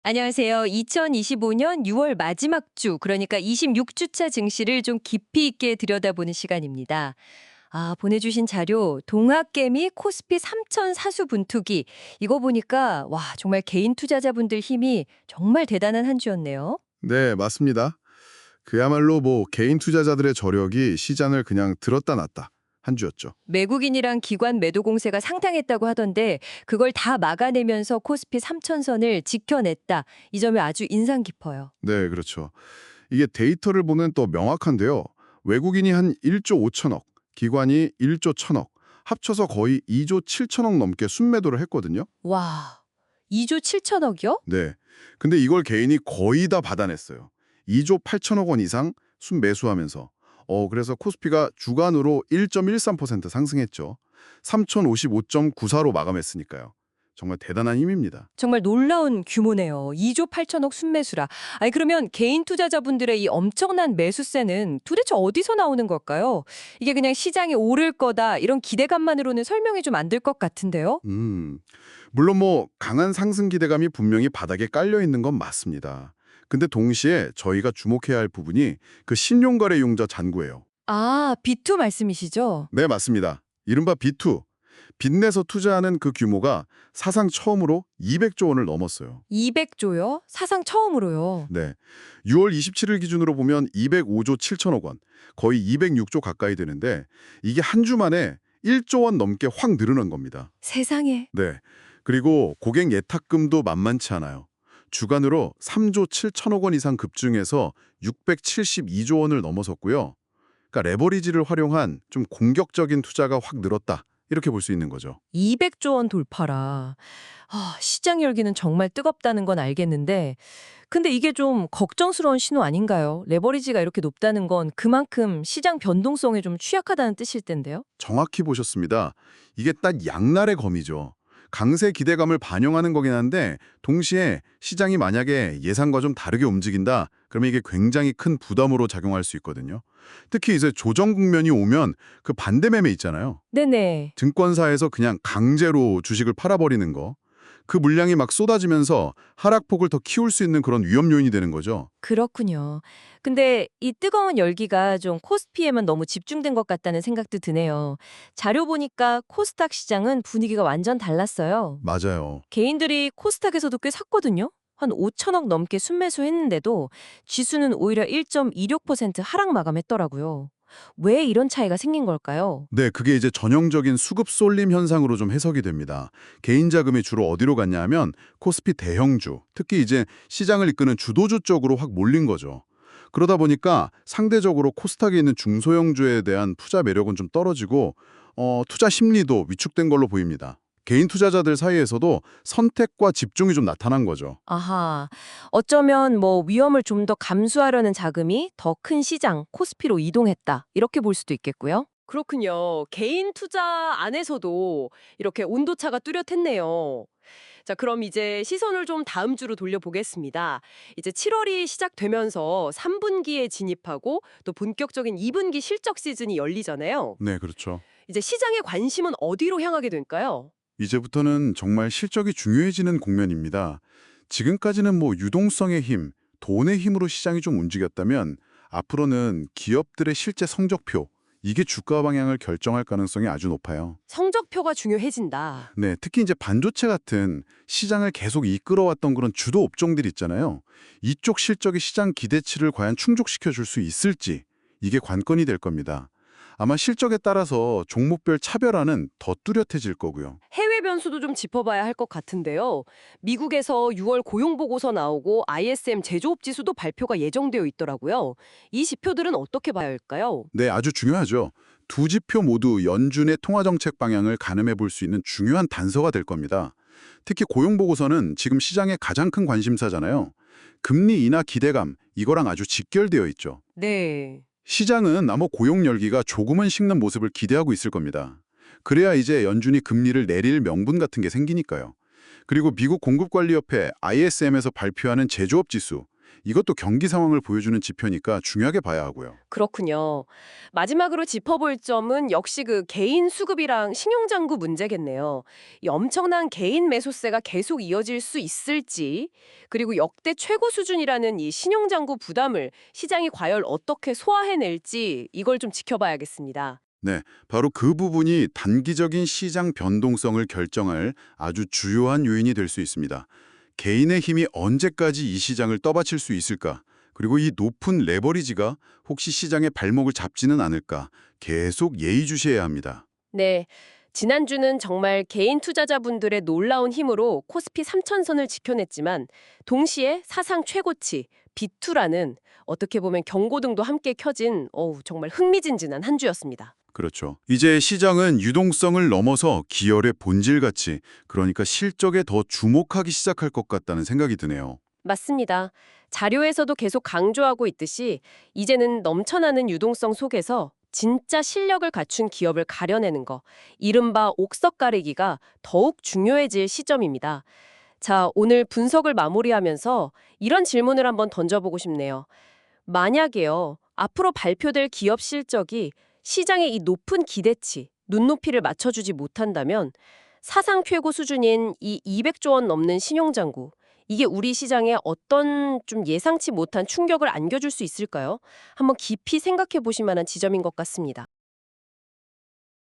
안녕하세요. 2025년 6월 마지막 주, 그러니까 26주차 증시를 좀 깊이 있게 들여다보는 시간입니다. 보내주신 자료, 동학개미 코스피 3천 사수 분투기. 이거 보니까, 와, 정말 개인 투자자분들 힘이 정말 대단한 한 주였네요. 네, 맞습니다. 그야말로 개인 투자자들의 저력이 시장을 그냥 들었다 놨다 한 주였죠. 외국인이랑 기관 매도 공세가 상당했다고 하던데, 그걸 다 막아내면서 코스피 3천선을 지켜냈다. 이 점이 아주 인상 깊어요. 네, 그렇죠. 이게 데이터를 보면 또 명확한데요. 외국인이 한 1조 5천억, 기관이 1조 1천억, 합쳐서 거의 2조 7천억 넘게 순매도를 했거든요. 와, 2조 7천억이요? 네. 근데 이걸 개인이 거의 다 받아냈어요. 2조 8천억 원 이상 순매수하면서. 그래서 코스피가 주간으로 1.13% 상승했죠. 3,055.94로 마감했으니까요. 정말 대단한 힘입니다. 정말 놀라운 규모네요. 2조 8천억 순매수라. 아니 그러면 개인 투자자분들의 이 엄청난 매수세는 도대체 어디서 나오는 걸까요? 이게 그냥 시장이 오를 거다 이런 기대감만으로는 설명이 좀 안 될 것 같은데요. 물론 강한 상승 기대감이 분명히 바닥에 깔려 있는 건 맞습니다. 근데 동시에 저희가 주목해야 할 부분이 그 신용거래융자 잔고예요. B2 말씀이시죠? 네, 맞습니다. 이른바 B2, 빚내서 투자하는 그 규모가 사상 처음으로 200조 원을 넘었어요. 200조요? 사상 처음으로요. 네, 6월 27일 기준으로 보면 205조 7천억 원, 거의 206조 가까이 되는데 이게 한 주 만에 1조 원 넘게 확 늘어난 겁니다. 세상에. 네, 그리고 고객 예탁금도 만만치 않아요. 주간으로 3조 7천억 원 이상 급증해서 672조 원을 넘어섰고요. 그러니까 레버리지를 활용한 좀 공격적인 투자가 확 늘었다. 이렇게 볼 수 있는 거죠. 200조 원 돌파라. 시장 열기는 정말 뜨겁다는 건 알겠는데, 근데 이게 좀 걱정스러운 신호 아닌가요? 레버리지가 이렇게 높다는 건 그만큼 시장 변동성에 좀 취약하다는 뜻일 텐데요. 정확히 보셨습니다. 이게 딱 양날의 검이죠. 강세 기대감을 반영하는 거긴 한데 동시에 시장이 만약에 예상과 좀 다르게 움직인다, 그러면 이게 굉장히 큰 부담으로 작용할 수 있거든요. 특히 이제 조정 국면이 오면 그 반대 매매 있잖아요. 네네. 증권사에서 그냥 강제로 주식을 팔아버리는 거. 그 물량이 막 쏟아지면서 하락폭을 더 키울 수 있는 그런 위험 요인이 되는 거죠. 그렇군요. 근데 이 뜨거운 열기가 좀 코스피에만 너무 집중된 것 같다는 생각도 드네요. 자료 보니까 코스닥 시장은 분위기가 완전 달랐어요. 맞아요. 개인들이 코스닥에서도 꽤 샀거든요. 한 5천억 넘게 순매수했는데도 지수는 오히려 1.26% 하락 마감했더라고요. 왜 이런 차이가 생긴 걸까요? 네, 그게 이제 전형적인 수급 쏠림 현상으로 좀 해석이 됩니다. 개인 자금이 주로 어디로 갔냐 하면 코스피 대형주, 특히 이제 시장을 이끄는 주도주 쪽으로 확 몰린 거죠. 그러다 보니까 상대적으로 코스닥에 있는 중소형주에 대한 투자 매력은 좀 떨어지고 투자 심리도 위축된 걸로 보입니다. 개인 투자자들 사이에서도 선택과 집중이 좀 나타난 거죠. 아하, 어쩌면 뭐 위험을 좀 더 감수하려는 자금이 더 큰 시장, 코스피로 이동했다. 이렇게 볼 수도 있겠고요. 그렇군요. 개인 투자 안에서도 이렇게 온도차가 뚜렷했네요. 자, 그럼 이제 시선을 좀 다음 주로 돌려보겠습니다. 이제 7월이 시작되면서 3분기에 진입하고 또 본격적인 2분기 실적 시즌이 열리잖아요. 네, 그렇죠. 이제 시장의 관심은 어디로 향하게 될까요? 이제부터는 정말 실적이 중요해지는 국면입니다. 지금까지는 유동성의 힘, 돈의 힘으로 시장이 좀 움직였다면 앞으로는 기업들의 실제 성적표, 이게 주가 방향을 결정할 가능성이 아주 높아요. 성적표가 중요해진다. 네, 특히 이제 반도체 같은 시장을 계속 이끌어왔던 그런 주도 업종들 있잖아요. 이쪽 실적이 시장 기대치를 과연 충족시켜 줄 수 있을지, 이게 관건이 될 겁니다. 아마 실적에 따라서 종목별 차별화는 더 뚜렷해질 거고요. 해외 변수도 좀 짚어봐야 할 것 같은데요. 미국에서 6월 고용 보고서 나오고 ISM 제조업 지수도 발표가 예정되어 있더라고요. 이 지표들은 어떻게 봐야 할까요? 네, 아주 중요하죠. 두 지표 모두 연준의 통화정책 방향을 가늠해 볼 수 있는 중요한 단서가 될 겁니다. 특히 고용보고서는 지금 시장의 가장 큰 관심사잖아요. 금리 인하 기대감, 이거랑 아주 직결되어 있죠. 네. 시장은 아마 고용 열기가 조금은 식는 모습을 기대하고 있을 겁니다. 그래야 이제 연준이 금리를 내릴 명분 같은 게 생기니까요. 그리고 미국 공급관리협회 ISM에서 발표하는 제조업 지수, 이것도 경기 상황을 보여주는 지표니까 중요하게 봐야 하고요. 그렇군요. 마지막으로 짚어볼 점은 역시 그 개인 수급이랑 신용장구 문제겠네요. 이 엄청난 개인 매수세가 계속 이어질 수 있을지, 그리고 역대 최고 수준이라는 이 신용장구 부담을 시장이 과연 어떻게 소화해낼지 이걸 좀 지켜봐야겠습니다. 네, 바로 그 부분이 단기적인 시장 변동성을 결정할 아주 주요한 요인이 될 수 있습니다. 개인의 힘이 언제까지 이 시장을 떠받칠 수 있을까? 그리고 이 높은 레버리지가 혹시 시장의 발목을 잡지는 않을까? 계속 예의주시해야 합니다. 네. 지난주는 정말 개인 투자자분들의 놀라운 힘으로 코스피 3천선을 지켜냈지만 동시에 사상 최고치 비투라는 어떻게 보면 경고등도 함께 켜진 정말 흥미진진한 한 주였습니다. 그렇죠. 이제 시장은 유동성을 넘어서 기열의 본질 가치, 그러니까 실적에 더 주목하기 시작할 것 같다는 생각이 드네요. 맞습니다. 자료에서도 계속 강조하고 있듯이 이제는 넘쳐나는 유동성 속에서 진짜 실력을 갖춘 기업을 가려내는 거, 이른바 옥석 가리기가 더욱 중요해질 시점입니다. 자, 오늘 분석을 마무리하면서 이런 질문을 한번 던져보고 싶네요. 만약에요, 앞으로 발표될 기업 실적이 시장의 이 높은 기대치, 눈높이를 맞춰주지 못한다면 사상 최고 수준인 이 200조 원 넘는 신용장구, 이게 우리 시장에 어떤 좀 예상치 못한 충격을 안겨줄 수 있을까요? 한번 깊이 생각해 보실 만한 지점인 것 같습니다.